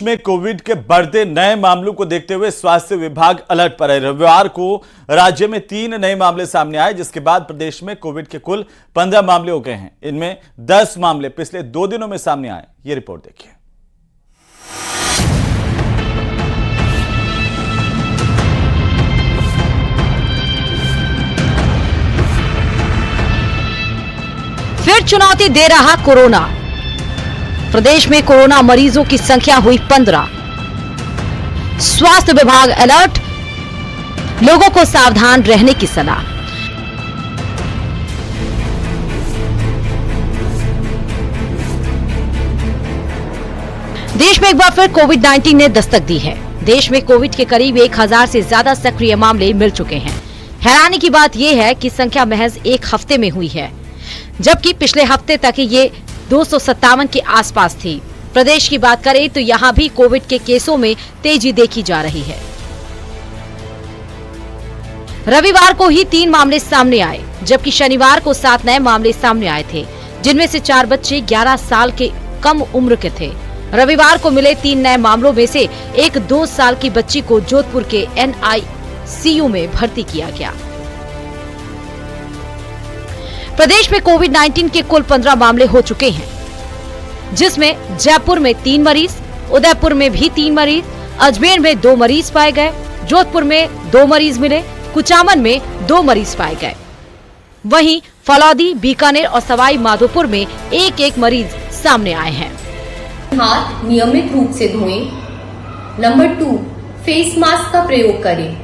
प्रदेश में कोविड के बढ़ते नए मामलों को देखते हुए स्वास्थ्य विभाग अलर्ट पर है। रविवार को राज्य में 3 नए मामले सामने आए, जिसके बाद प्रदेश में कोविड के कुल 15 मामले हो गए हैं। इनमें 10 मामले पिछले 2 दिनों में सामने आए। ये रिपोर्ट देखिए। फिर चुनौती दे रहा कोरोना। प्रदेश में कोरोना मरीजों की संख्या हुई 15। स्वास्थ्य विभाग अलर्ट, लोगों को सावधान रहने की सलाह। देश में एक बार फिर कोविड-19 ने दस्तक दी है। देश में कोविड के करीब 1000 से ज्यादा सक्रिय मामले मिल चुके हैं। हैरानी की बात यह है कि संख्या महज 1 हफ्ते में हुई है, जबकि पिछले हफ्ते तक ये 257 के आसपास थी। प्रदेश की बात करें तो यहां भी कोविड के केसों में तेजी देखी जा रही है। रविवार को ही 3 मामले सामने आए, जबकि शनिवार को 7 नए मामले सामने आए थे, जिनमें से 4 बच्चे 11 साल के कम उम्र के थे। रविवार को मिले 3 नए मामलों में से एक 2 साल की बच्ची को जोधपुर के NICU में भर्ती किया गया। प्रदेश में कोविड-19 के कुल 15 मामले हो चुके हैं, जिसमें जयपुर में 3 मरीज, उदयपुर में भी 3 मरीज, अजमेर में 2 मरीज पाए गए, जोधपुर में 2 मरीज मिले, कुचामन में 2 मरीज पाए गए। वहीं फलौदी, बीकानेर और सवाई माधोपुर में 1-1 मरीज सामने आए हैं। हाथ नियमित रूप से धोएं। नंबर 2, फेस मास्क का प्रयोग करें,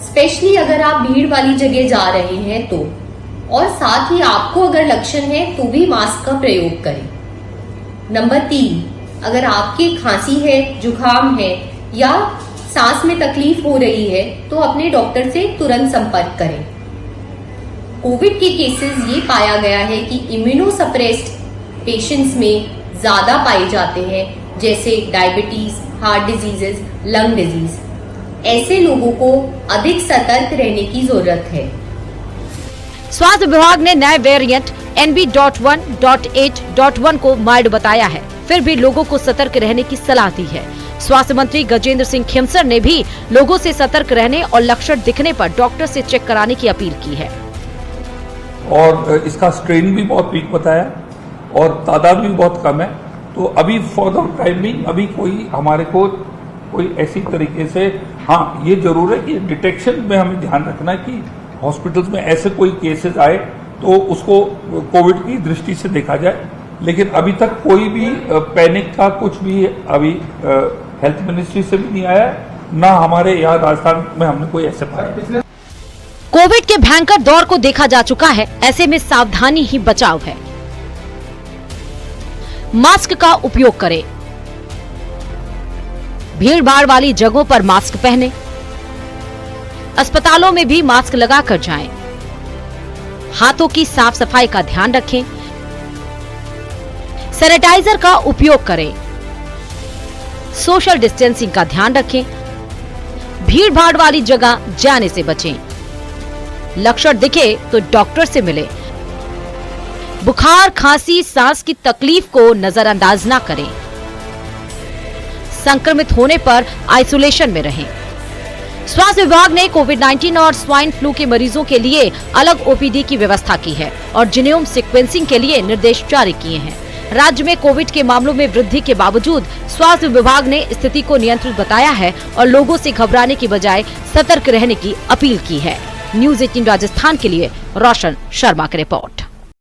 स्पेशली अगर आप भीड़ वाली जगह जा रहे हैं तो, और साथ ही आपको अगर लक्षण है तो भी मास्क का प्रयोग करें। नंबर 3, अगर आपकी खांसी है, जुकाम है या सांस में तकलीफ हो रही है तो अपने डॉक्टर से तुरंत संपर्क करें। कोविड के केसेस ये पाया गया है कि इम्यूनोसप्रेस्ड पेशेंट्स में ज्यादा पाए जाते हैं, जैसे diabetes, heart diseases, lung disease. ऐसे लोगों को अधिक सतर्क रहने की जरूरत है। स्वास्थ्य विभाग ने नए वेरिएंट NB.1.8.1 को माइल्ड बताया है, फिर भी लोगों को सतर्क रहने की सलाह दी है। स्वास्थ्य मंत्री गजेंद्र सिंह खेमसर ने भी लोगों से सतर्क रहने और लक्षण दिखने पर डॉक्टर से चेक कराने की अपील की है। और इसका स्ट्रेन भी बहुत वीक बताया और तादाद भी बहुत कम है, तो अभी फॉर द टाइम भी अभी कोई हमारे को कोई ऐसी तरीके से, हाँ ये जरूर है कि डिटेक्शन में हमें ध्यान रखना है कि हॉस्पिटल्स में ऐसे कोई केसेस आए तो उसको कोविड की दृष्टि से देखा जाए, लेकिन अभी तक कोई भी पैनिक का कुछ भी अभी हेल्थ मिनिस्ट्री से भी नहीं आया, ना हमारे यहाँ राजस्थान में हमने कोई ऐसे पाया। कोविड के भयंकर दौर को देखा जा चुका है, ऐसे में सावधानी ही बचाव है। मास्क का उपयोग करें, भीड़ भाड़ वाली जगहों पर मास्क पहने, अस्पतालों में भी मास्क लगाकर जाएं, हाथों की साफ सफाई का ध्यान रखें, सैनिटाइजर का उपयोग करें, सोशल डिस्टेंसिंग का ध्यान रखें, भीड़ भाड़ वाली जगह जाने से बचें, लक्षण दिखे तो डॉक्टर से मिलें, बुखार, खांसी, सांस की तकलीफ को नजरअंदाज ना करें, संक्रमित होने पर आइसोलेशन में रहें। स्वास्थ्य विभाग ने कोविड-19 और स्वाइन फ्लू के मरीजों के लिए अलग OPD की व्यवस्था की है और जीनोम सीक्वेंसिंग के लिए निर्देश जारी किए हैं। राज्य में कोविड के मामलों में वृद्धि के बावजूद स्वास्थ्य विभाग ने स्थिति को नियंत्रित बताया है और लोगों से घबराने की बजाय सतर्क रहने की अपील की है। न्यूज़ 18 राजस्थान के लिए रोशन शर्मा की रिपोर्ट।